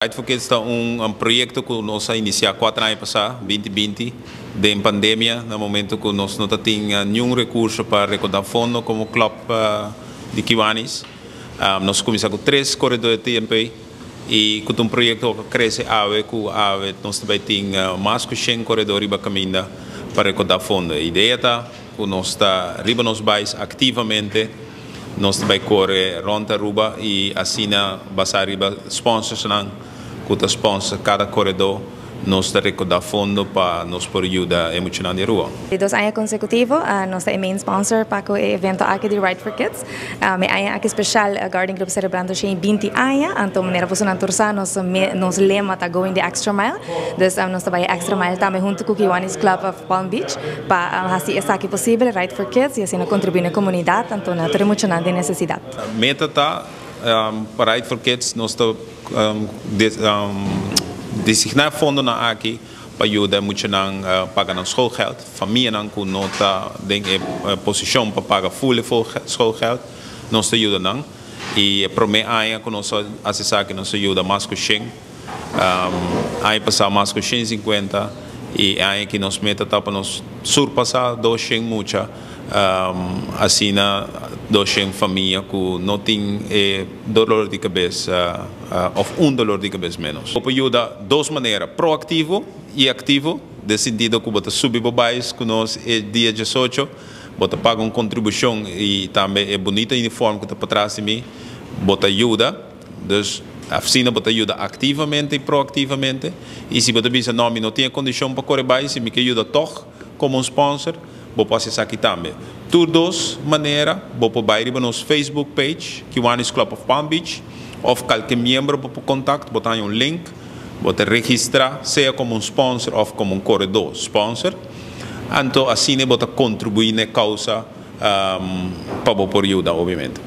Advocates está projeto que nós iniciamos 4 anos passados, 2020, de pandemia, no momento que nós não tínhamos nenhum recurso para recaudar fundo como clube de Kiwanis. Nós começamos com 3 corredores de TMP e com projeto que cresce nós também temos mais de 100 corredores caminhando para recaudar fundo. A ideia está que nós está riba nos bairros ativamente. Nós também corre ronda ruba e assim basar riba sponsors que sponsor cada corredor nós está recordar fundo para nos por ajuda emocional de rua. 2 anos consecutivos, nós é main sponsor para o evento aqui de Right for Kids. May ano aqui especial Garden Group celebrando siya 20 anos, então maneira po sa tursa nos lema ta going the extra mile. Dus nós trabalha extra mile também junto com o Kiwanis Club of Palm Beach para assim essa aqui possível Right for Kids e assim contribuir na comunidade, então na emocional de necessidade. Meta tá para Right for Kids nós está designar fundo na aqui para ajudar muito na pagar no schoolgeld, família não com nota tem posição para pagar full schoolgeld, nós está ajuda não e primeiro ano que nós acessar que nós ajuda mais que 100, aí passar mais que 150 e aí que nós meta tá para nós surpassar 200 muita assim na 200 família que não tem dolor de cabeça ou dolor de cabeça menos. Pode ajudar de 2 maneiras, proativo e ativo, no sentido que você subir para baixo que nós dia 18, você paga uma contribuição e também é bonita uniforme que está para trás de mim, você ajuda, dus a oficina você ajuda ativamente e proativamente e se você pensa não tem condição para correr baixo, se me ajuda toch como sponsor, você pode acessar aqui também. Por 2 maneiras, você pode ir para nosso Facebook page, Kiwanis Club of Palm Beach, ou qualquer membro para contato, você tem link, você registrar, seja como sponsor ou como corredor sponsor. Então, assim você contribui na causa para você ajudar, obviamente.